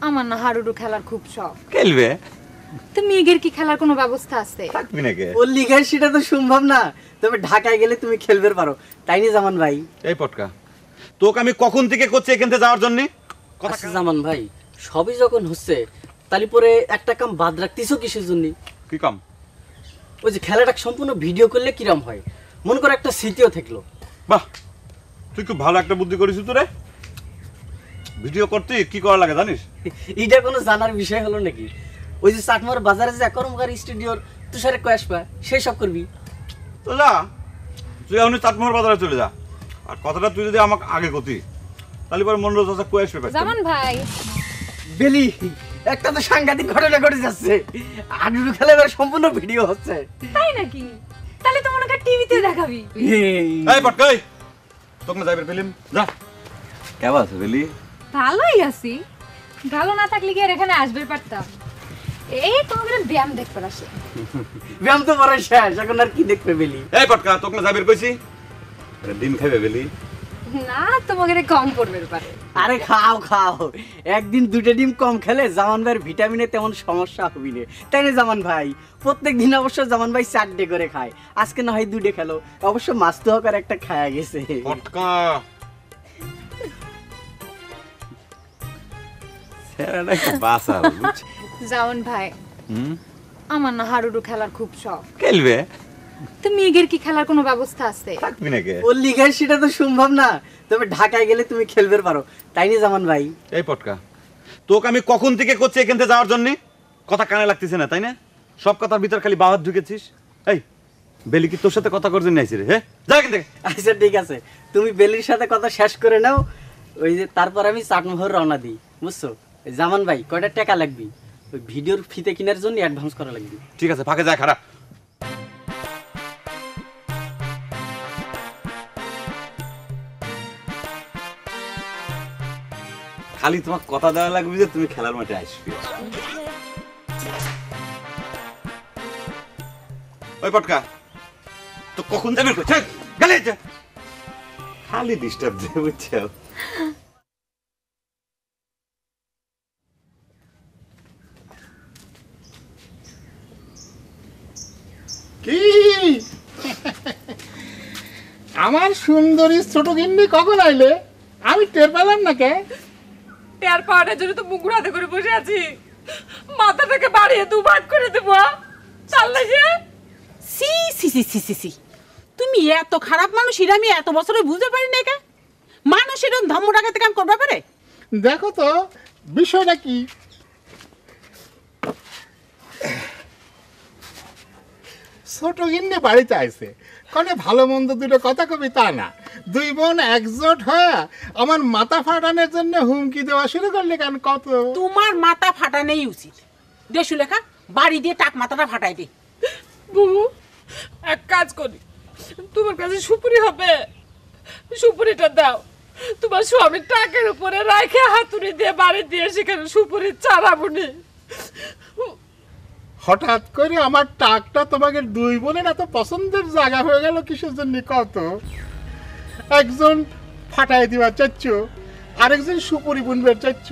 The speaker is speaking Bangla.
আমার না হাডুডু খেলার খুব শখ। খেলবে? তো মিগের কি খেলার কোনো ব্যবস্থা আছে? থাকবি নাকি? ও লিগের সেটা তো সম্ভব না, তবে ঢাকায় গেলে তুমি খেলবে পারো, তাই না জামান ভাই? এই পটকা, তোকে আমি কখন থেকে করছি এখান থেকে যাওয়ার জন্য? আচ্ছা জামান ভাই, সবই যখন হচ্ছে তাহলে পরে একটা কাম বাদ রাখতেছো কিসের জন্য? কি কাম? ওই যে খেলাটা সম্পূর্ণ ভিডিও করলে কিরম হয়, মনে করো একটা স্মৃতিও থাকলো। বাহ, তুই খুব ভালো একটা বুদ্ধি করিস তো রে। ভিডিও করতে কি করা লাগে জানিস? এটা কোনো জানার বিষয় হলো নাকি? ওই যে চাটমার বাজারে যে করমকার স্টুডিওর তুষারে কয়াস পায় সেই সব করবি। তো যা, তুই এখনই চাটমোহর বাজারে চলে যা। আর কথাটা তুই যদি আমাকে আগে করতি তাহলে পরে মনোরোজ চাচা কয়ে আসবে। জামান ভাই, বেলি, একটা তো সাংঘাতিক ঘটনা ঘটে যাচ্ছে। হাডুডু খেলা এবার সম্পূর্ণ ভিডিও হচ্ছে। তাই নাকি? তাহলে তো মনে কর টিভিতে দেখাবি। এই পটকাই, তোকে না যাইবার ফিল্ম যা। কেমন আছে বেলি? ভালোই আছি। ভালো না থাকলে কি আর এখানে আসবে পারতাম? এই তোমাদের ব্যায়াম দেখতে আসে। ব্যায়াম তো পরে শেষ, এখন আর কি দেখবে বেলি? এই পটকা, তোকে না যাইবার কইছি। ডিম খাবে বেলি? না, তোমাদের কম পড়বে পারে। আরে খাও খাও, একদিন দুটো ডিম কম খেলে জামান ভাইয়ের ভিটামিনে তেমন সমস্যা হবে না, তাই না জামান ভাই? প্রত্যেক দিন অবশ্য জামান ভাই 4টে করে খায়, আজকে না হয় 2টে খেলো। অবশ্য মাছ তো হোক আর একটা খায়া গেছে। পটকা সেরাটা কি বাসা বুঝ। জামান ভাই, আমার না হাডুডু খেলার খুব শখ। খেলবে? তো মিগের কি খেলার কোনো ব্যবস্থা আছে? থাকবি নাকি? ও লিগের সেটা তো সম্ভব না, তবে ঢাকায় গেলে তুমি খেলবে পারো, তাই না জামান ভাই? এই পটকা, তোকে আমি কখন থেকে করছি এখান থেকে যাওয়ার জন্য? কথা কানে লাগতেছে না তাই না? সব কথার ভিতর খালি বাহাত ঢুকেছিস। এই বেলি কি তোর সাথে কথা করতে নাইছি রে? হ্যাঁ, যা এখান থেকে। আচ্ছা ঠিক আছে, তুমি বেলির সাথে কথা শেষ করে নাও, ওই যে তারপর আমি চাটমোহর রওনা দিই, বুঝছো? জামান ভাই, কয়টা টাকা লাগবে? ওই ভিডিওর ফিতে কেনার জন্য অ্যাডভান্স করা লাগবে। ঠিক আছে, ফাঁকে যা খারাপ। খালি তোমার কথা দেওয়া লাগবে যে তুমি খেলার মাঠে আসবে। ওই পটকা, তো কখন যাবে? গেলে যা, খালি ডিস্টার্ব দেবে বুঝছো? কি আমার সুন্দরী ছোট গিন্নি কখন আইলে? আমি টের পেলাম না কে? টের পাওয়ার জন্য তো মুগুর হাতে করে বসে আছি, মাথাটাকে বাড়িয়ে দুভাগ করে দেবো। চাল লাগে সি সি সি সি সি সি, তুমি এত খারাপ মানুষ এটা আমি এত বছরে বুঝতে পারি না। কে মানুষ এরকম ধর্ম ডাকাতে কাম করবে পারে? দেখো তো বিষয়টা কি। ছোট গিন্নি বাড়িতে আইছে, কনে ভালো মন্দ দুটো কথা কবি তা না, দুই বোন একজোট হয়ে আমার মাথা ফাটানোর জন্য হুমকি দেওয়া শুরু করলে কেন? কত তোমার মাথা ফাটানোই উচিত। দেশু লেখা বাড়ি দিয়ে টাক মাথাটা ফাটাই দে। বহু এক কাজ করি, তোমার কাছে সুপুরি হবে, সুপুরিটা দাও। তোমার স্বামীর টাকের উপরে রাখে হাতুড়ি দিয়ে বাড়ি দিয়ে সেখানে সুপুরি চারাবুনি। হঠাৎ করে আমার টাকটা তোমাকে দুই বোনের এত পছন্দের জায়গা হয়ে গেল কিসের জন্য? কত একজন ফাটাই দিবার চাচ্ছ, আরেকজন সুপুরি বুনবার চাচ্ছ।